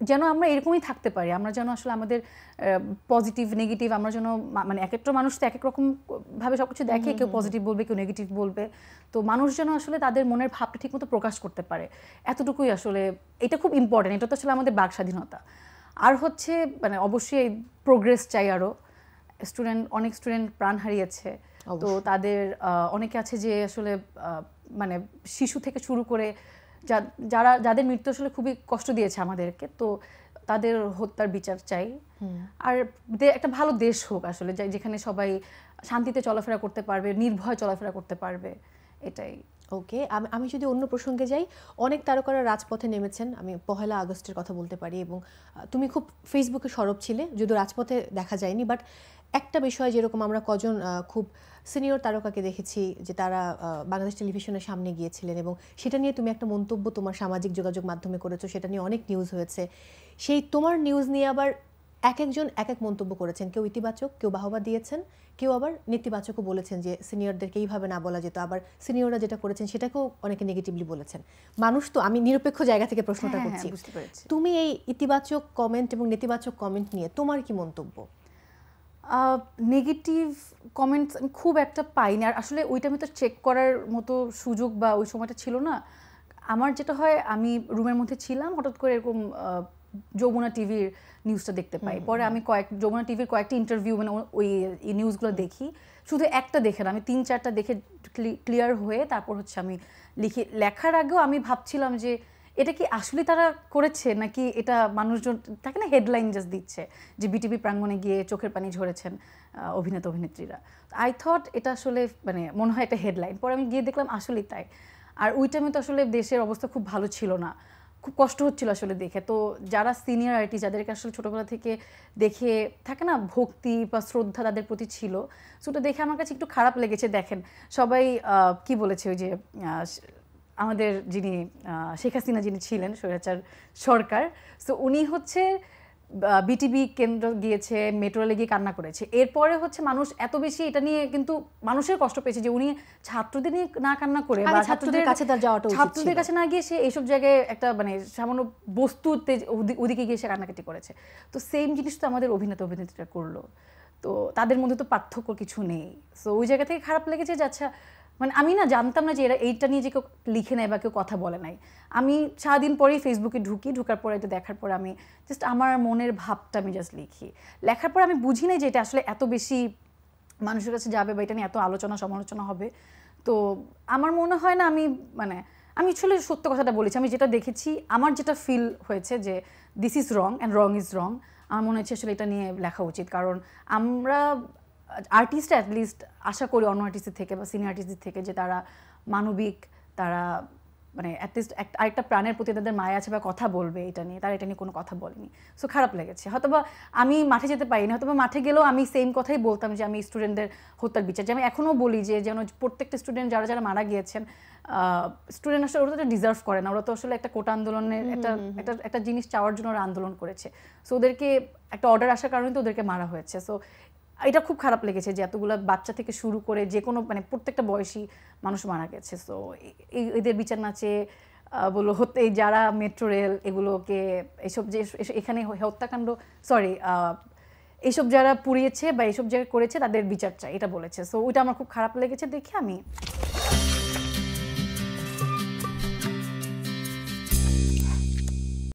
যেন আমরা এরকমই থাকতে পারি, আমরা যেন আসলে আমাদের পজিটিভ নেগেটিভ আমরা যেন মানে এক একটা মানুষ তো এক এক রকম ভাবে সবকিছু দেখে, কেউ পজিটিভ বলবে কেউ নেগেটিভ বলবে, তো মানুষ যেন আসলে তাদের মনের ভাবটা ঠিকমতো প্রকাশ করতে পারে, এতটুকুই আসলে এটা খুব ইম্পর্টেন্ট। এটা তো আসলে আমাদের বাক স্বাধীনতা। আর হচ্ছে মানে অবশ্যই প্রোগ্রেস চাই আরও। অনেক স্টুডেন্ট প্রাণ হারিয়েছে, তো তাদের অনেকে আছে যে আসলে মানে শিশু থেকে শুরু করে যাদের মৃত্যু আসলে খুবই কষ্ট দিয়েছে আমাদেরকে, তো তাদের হত্যার বিচার চাই। আর একটা ভালো দেশ হোক আসলে, যেখানে সবাই শান্তিতে চলাফেরা করতে পারবে, নির্ভয় চলাফেরা করতে পারবে, এটাই। ওকে, আমি যদি অন্য প্রসঙ্গে যাই, অনেক তারকারা রাজপথে নেমেছেন, আমি 1 আগস্টের কথা বলতে পারি, এবং তুমি খুব ফেসবুকে সরব ছিলে, যদিও রাজপথে দেখা যায়নি, বাট একটা বিষয় যেরকম আমরা কজন খুব সিনিয়র তারকাকে দেখেছি যে তারা বাংলাদেশ টেলিভিশনের সামনে গিয়েছিলেন, এবং সেটা নিয়ে তুমি একটা মন্তব্য তোমার সামাজিক যোগাযোগ মাধ্যমে করেছো, সেটা নিয়ে অনেক নিউজ হয়েছে। সেই তোমার নিউজ নিয়ে আবার এক একজন এক এক মন্তব্য করেছেন, কেউ ইতিবাচক, কেউ বাহবা দিয়েছেন, কেউ আবার নেতিবাচকও বলেছেন যে সিনিয়রদেরকে এইভাবে না বলা যেত, আবার সিনিয়ররা যেটা করেছেন সেটাকেও অনেকে নেগেটিভলি বলেছেন। মানুষ তো, আমি নিরপেক্ষ জায়গা থেকে প্রশ্নটা করছি, তুমি এই ইতিবাচক কমেন্ট এবং নেতিবাচক কমেন্ট নিয়ে তোমার কি মন্তব্য? নেগেটিভ কমেন্টস আমি খুব একটা পাইনি, আর আসলে ওইটা আমি তো চেক করার মতো সুযোগ বা ওই সময়টা ছিল না। আমার যেটা হয়, আমি রুমের মধ্যে ছিলাম, হঠাৎ করে এরকম যমুনা টিভির নিউজটা দেখতে পাই, পরে আমি যমুনা টিভির কয়েকটা ইন্টারভিউ মানে ওই নিউজগুলো দেখি, শুধু একটা দেখে না, আমি 3-4টা দেখে ক্লিয়ার হয়ে তারপর হচ্ছে আমি লেখার আগেও আমি ভাবছিলাম যে এটা কি আসলে তারা করেছে নাকি এটা মানুষজন থাকে না হেডলাইন জাস্ট দিচ্ছে যে বিটিভি প্রাঙ্গণে গিয়ে চোখের পানি ঝরেছেন অভিনেতা অভিনেত্রীরা। আই থট এটা আসলে মানে মনে হয় এটা হেডলাইন, পরে আমি গিয়ে দেখলাম আসলেই তাই। আর ওই টাইমে তো আসলে দেশের অবস্থা খুব ভালো ছিল না, খুব কষ্ট হচ্ছিল আসলে দেখে। তো যারা সিনিয়র আর্টিস্ট, যাদেরকে আসলে ছোটোবেলা থেকে দেখে থাকে না ভক্তি বা শ্রদ্ধা তাদের প্রতি ছিল, সো ওটা দেখে আমার কাছে একটু খারাপ লেগেছে। দেখেন সবাই কি বলেছে, ওই যে আমাদের যিনি শেখ হাসিনা যিনি ছিলেন স্বৈরাচার সরকার, সো উনি হচ্ছে বিটিভি কেন্দ্র গিয়েছে, মেট্রো রেলে গিয়ে কান্না করেছে। এরপরে হচ্ছে মানুষ এত বেশি এটা নিয়ে কিন্তু মানুষের কষ্ট পেয়েছে যে উনি ছাত্রদের নিয়ে না কান্না করে বা ছাত্রদের কাছে না গিয়ে সে এইসব জায়গায় একটা মানে সামান্য বস্তুতে ওদিকে গিয়ে সে কান্নাকাটি করেছে। তো সেম জিনিস তো আমাদের অভিনেতা অভিনেত্রীরা করলো, তো তাদের মধ্যে তো পার্থক্য কিছু নেই। সো ওই জায়গা থেকে খারাপ লেগেছে যে আচ্ছা, মানে আমি না জানতাম না যে এরা এইটা নিয়ে যে কেউ লিখে নেয় বা কেউ কথা বলে নাই। আমি সারাদিন পরেই ফেসবুকে ঢুকার পরে এটা দেখার পরে আমি জাস্ট আমার মনের ভাবটা আমি জাস্ট লিখি। লেখার পর আমি বুঝি নাই যে এটা আসলে এত বেশি মানুষের কাছে যাবে বা এটা নিয়ে এত আলোচনা সমালোচনা হবে। তো আমার মনে হয় না, আমি আসলে সত্য কথাটা বলেছি, আমি যেটা দেখেছি, আমার যেটা ফিল হয়েছে যে this is wrong and wrong is wrong. আমার মনে হচ্ছে আসলে এটা নিয়ে লেখা উচিত, কারণ আমরা আর্টিস্ট অ্যাটলিস্ট আশা করি অন্য আর্টিস্টের থেকে বা সিনিয়র আর্টিস্টদের থেকে যে তারা মানবিক, তারা মানে অ্যাটলিস্ট আরেকটা প্রাণের প্রতি তাদের মায়া আছে বা কথা বলবে এটা নিয়ে, তারা এটা নিয়ে কোনো কথা বলেনি। সো খারাপ লেগেছে। হয়তোবা আমি মাঠে যেতে পারি না, হয়তোবা মাঠে গেলেও আমি সেম কথাই বলতাম যে আমি স্টুডেন্টদের হত্যার বিচার, যে আমি এখনও বলি যে যেন প্রত্যেকটা স্টুডেন্ট যারা মারা গিয়েছেন, স্টুডেন্ট আসলে ওরা তো ডিজার্ভ করে না, ওরা তো আসলে একটা কোটা আন্দোলনের একটা জিনিস চাওয়ার জন্য ওরা আন্দোলন করেছে। সো ওদেরকে একটা অর্ডার আসার কারণে তো ওদেরকে মারা হয়েছে। সো এটা খুব খারাপ লেগেছে যে এতগুলো বাচ্চা থেকে শুরু করে যে কোনো মানে প্রত্যেকটা বয়সী মানুষ মারা গেছে। সো এদের বিচার না চেয়ে বলো হতে যারা মেট্রো রেল এগুলোকে এইসব যে এখানে হত্যাকাণ্ড এইসব যারা পুড়িয়েছে বা এইসব জায়গায় করেছে তাদের বিচার চাই, এটা বলেছে। সো ওইটা আমার খুব খারাপ লেগেছে দেখে আমি